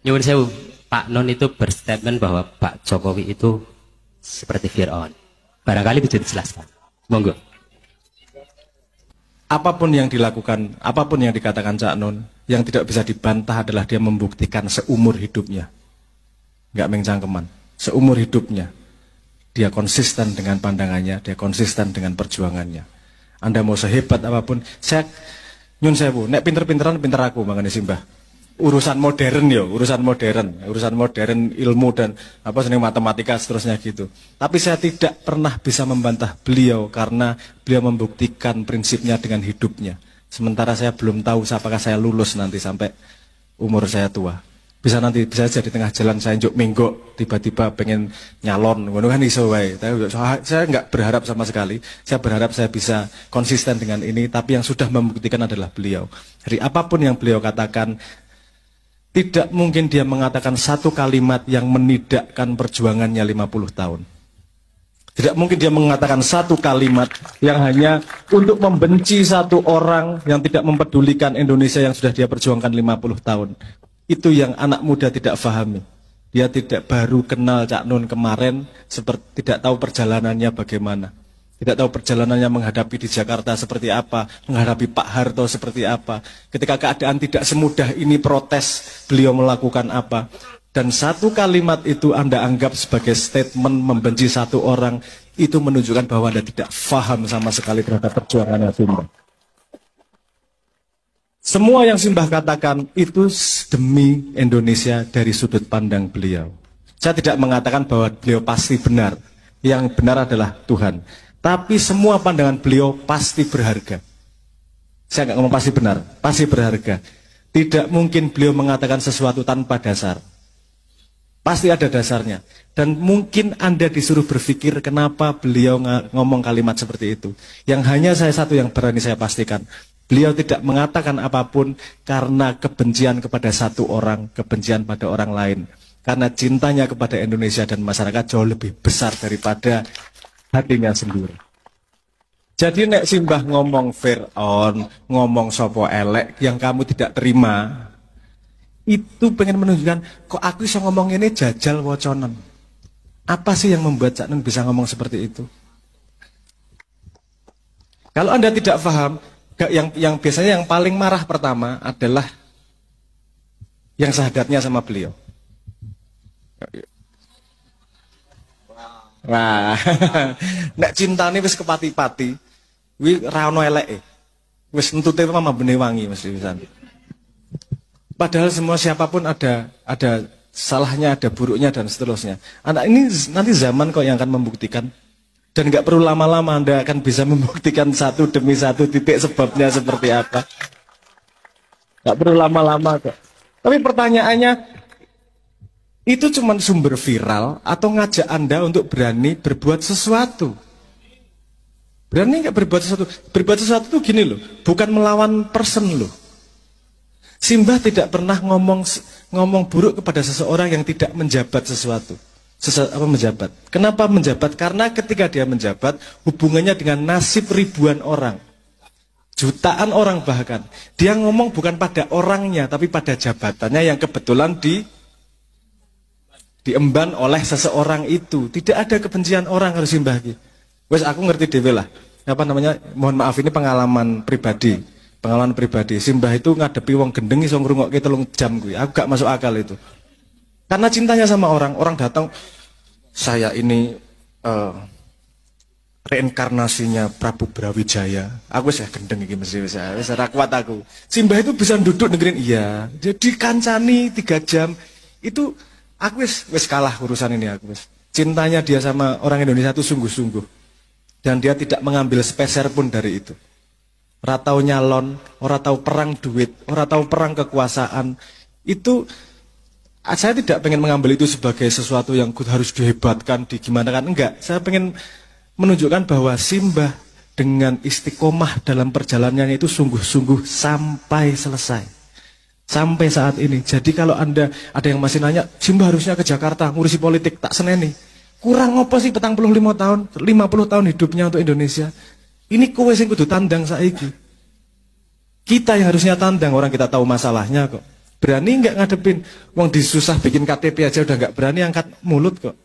Nyuwun sewu, Pak Non itu berstatement bahwa Pak Jokowi itu seperti Fir'aun. Barangkali bisa dijelaskan. Monggo. Apapun yang dilakukan, apapun yang dikatakan Cak Nun, yang tidak bisa dibantah adalah dia membuktikan seumur hidupnya. Nggak mencangkeman. Seumur hidupnya. Dia konsisten dengan pandangannya, dia konsisten dengan perjuangannya. Anda mau sehebat apapun, saya nyun sewu, nek pinter-pinteran pinter aku mangane simbah. Urusan modern ya, urusan modern ilmu dan apa seneng matematika seterusnya gitu. Tapi saya tidak pernah bisa membantah beliau karena beliau membuktikan prinsipnya dengan hidupnya. Sementara saya belum tahu apakah saya lulus nanti sampai umur saya tua. Bisa nanti bisa saja di tengah jalan saya njuk minggok tiba-tiba pengen nyalon, ngono kan iso wae. Saya nggak berharap sama sekali. Saya berharap saya bisa konsisten dengan ini, tapi yang sudah membuktikan adalah beliau. Jadi apapun yang beliau katakan, tidak mungkin dia mengatakan satu kalimat yang menidakkan perjuangannya 50 tahun. Tidak mungkin dia mengatakan satu kalimat yang hanya untuk membenci satu orang yang tidak mempedulikan Indonesia yang sudah dia perjuangkan 50 tahun. Itu yang anak muda tidak pahami. Dia tidak baru kenal Cak Nun kemarin, seperti tidak tahu perjalanannya bagaimana. Tidak tahu perjalanannya menghadapi di Jakarta seperti apa, menghadapi Pak Harto seperti apa. Ketika keadaan tidak semudah ini protes, beliau melakukan apa. Dan satu kalimat itu Anda anggap sebagai statement membenci satu orang, itu menunjukkan bahwa Anda tidak paham sama sekali terhadap perjuangannya Simbah. Semua yang Simbah katakan itu demi Indonesia dari sudut pandang beliau. Saya tidak mengatakan bahwa beliau pasti benar. Yang benar adalah Tuhan. Tapi semua pandangan beliau pasti berharga. Saya nggak ngomong pasti benar, pasti berharga. Tidak mungkin beliau mengatakan sesuatu tanpa dasar. Pasti ada dasarnya. Dan mungkin Anda disuruh berpikir kenapa beliau ngomong kalimat seperti itu. Yang hanya saya satu yang berani saya pastikan. Beliau tidak mengatakan apapun karena kebencian kepada satu orang, kebencian pada orang lain. Karena cintanya kepada Indonesia dan masyarakat jauh lebih besar daripada hatinya sendiri. Jadi nek Simbah ngomong Fir'aun, ngomong sopo elek yang kamu tidak terima, itu pengen menunjukkan kok aku bisa ngomong ini jajal woconan. Apa sih yang membuat Cak Nun bisa ngomong seperti itu? Kalau Anda tidak paham, yang biasanya yang paling marah pertama adalah yang sahadatnya sama beliau. Nah, nek cintane wis kepati-pati, kuwi ra ono eleke. Wis entute mama bene wangi mesti pisan. Padahal semua siapapun ada salahnya, ada buruknya dan seterusnya. Anak ini nanti zaman kok yang akan membuktikan. Dan nggak perlu lama-lama Anda akan bisa membuktikan satu demi satu titik sebabnya seperti apa. Nggak perlu lama-lama kok. Tapi pertanyaannya, itu cuma sumber viral atau ngajak Anda untuk berani berbuat sesuatu? Berani nggak berbuat sesuatu? Berbuat sesuatu itu gini loh, bukan melawan person loh. Simbah tidak pernah ngomong buruk kepada seseorang yang tidak menjabat sesuatu. Menjabat. Kenapa menjabat? Karena ketika dia menjabat, hubungannya dengan nasib ribuan orang. Jutaan orang bahkan. Dia ngomong bukan pada orangnya, tapi pada jabatannya yang kebetulan diemban oleh seseorang itu. Tidak ada kebencian orang harus Simbah iki. Wes aku ngerti dhewe lah. Apa namanya? Mohon maaf ini pengalaman pribadi. Pengalaman pribadi. Simbah itu ngadepi wong gendeng iso ngrungokke 3 jam kuwi. Aku gak masuk akal itu. Karena cintanya sama orang datang, saya ini reinkarnasinya Prabu Brawijaya. Aku wis gendeng iki mesti wis ora kuat aku. Simbah itu bisa duduk dengerin iya. Jadi kancani 3 jam itu aku wis kalah urusan ini aku wis. Cintanya dia sama orang Indonesia itu sungguh-sungguh. Dan dia tidak mengambil sepeser pun dari itu. Ora tahu nyalon, ora tahu perang duit, ora tahu perang kekuasaan. Itu saya tidak pengen mengambil itu sebagai sesuatu yang harus dihebatkan, digimanakan, enggak. Saya pengen menunjukkan bahwa Simbah dengan istiqomah dalam perjalanannya itu sungguh-sungguh sampai selesai. Sampai saat ini. Jadi kalau Anda ada yang masih nanya, Simbah harusnya ke Jakarta ngurusi politik, tak seneni. Kurang apa sih 45 tahun, 50 tahun hidupnya untuk Indonesia. Ini kowe sing kudu tandang saiki. Kita yang harusnya tandang, orang kita tahu masalahnya kok. Berani nggak ngadepin? Wong disusah bikin KTP aja udah nggak berani angkat mulut kok.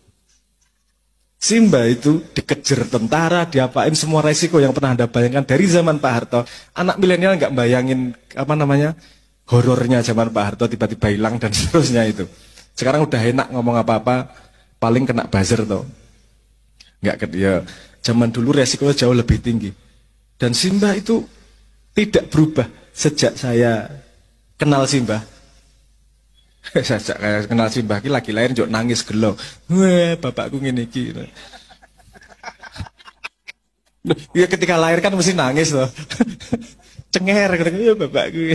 Simba itu dikejar tentara, diapain semua resiko yang pernah Anda bayangkan dari zaman Pak Harto. Anak milenial nggak bayangin apa namanya horornya zaman Pak Harto tiba-tiba hilang dan seterusnya itu. Sekarang udah enak ngomong apa-apa, paling kena buzzer tuh. Nggak ya, zaman dulu resikonya jauh lebih tinggi. Dan Simba itu tidak berubah sejak saya kenal Simba. Sejak saya kenal Simbah ki lagi lahir njuk nangis gelo. Wah, bapakku ngene iki. Ya ketika lahir kan mesti nangis loh. Cenger ya bapakku.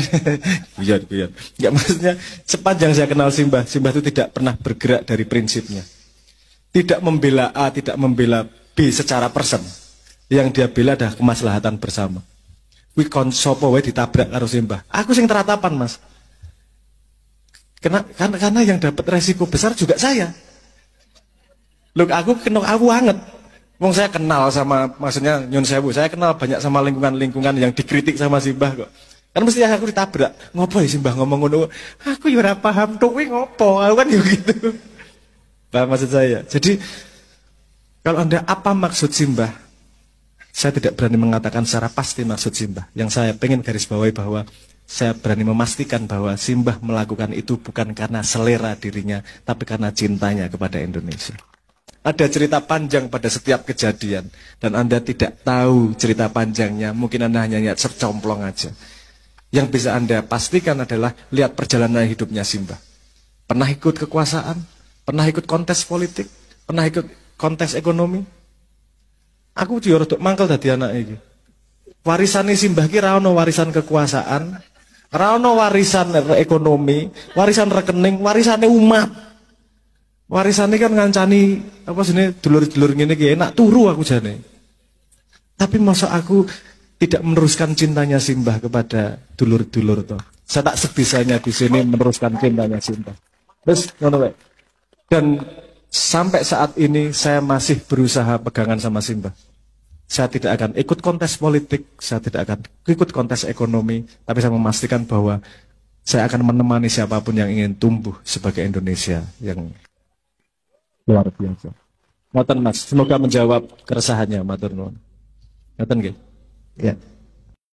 Guyon. Enggak, maksudnya sepanjang saya kenal Simbah, Simbah itu tidak pernah bergerak dari prinsipnya. Tidak membela A, tidak membela B secara person. Yang dia bela adalah kemaslahatan bersama. Kuwi kon sapa wae ditabrak karo Simbah. Aku sing teratapan, Mas. Karena yang dapat resiko besar juga saya. Loh, aku anget. Wong saya kenal sama, maksudnya nyun sewu, saya kenal banyak sama lingkungan-lingkungan yang dikritik sama Simbah kok. Kan mesti aku ditabrak. Ngopo ya Simbah ngomong ngono? Aku ya ora paham tok kuwi ngopo. Aku kan gitu. Paham maksud saya. Jadi kalau Anda apa maksud Simbah? Saya tidak berani mengatakan secara pasti maksud Simbah. Yang saya pengen garis bawahi bahwa saya berani memastikan bahwa Simbah melakukan itu bukan karena selera dirinya, tapi karena cintanya kepada Indonesia. Ada cerita panjang pada setiap kejadian, dan Anda tidak tahu cerita panjangnya, mungkin Anda hanya lihat secomplong aja. Yang bisa Anda pastikan adalah lihat perjalanan hidupnya Simbah. Pernah ikut kekuasaan, pernah ikut kontes politik, pernah ikut kontes ekonomi. Aku juga rodok mangkel dadi anak iki. Warisane Simbah ki ra ono warisan kekuasaan, ra ono warisan ekonomi, warisan rekening, warisane umat. Warisane kan ngancani apa sini dulur-dulur ngene ki enak turu aku jane. Tapi masa aku tidak meneruskan cintanya Simbah kepada dulur-dulur toh. Saya tak sebisanya di sini meneruskan cintanya Simbah. Terus ngono wae. Dan sampai saat ini saya masih berusaha pegangan sama Simbah. Saya tidak akan ikut kontes politik, saya tidak akan ikut kontes ekonomi, tapi saya memastikan bahwa saya akan menemani siapapun yang ingin tumbuh sebagai Indonesia yang luar biasa. Ngoten Mas, semoga menjawab keresahannya, matur nuwun. Ngoten nggih? Ya.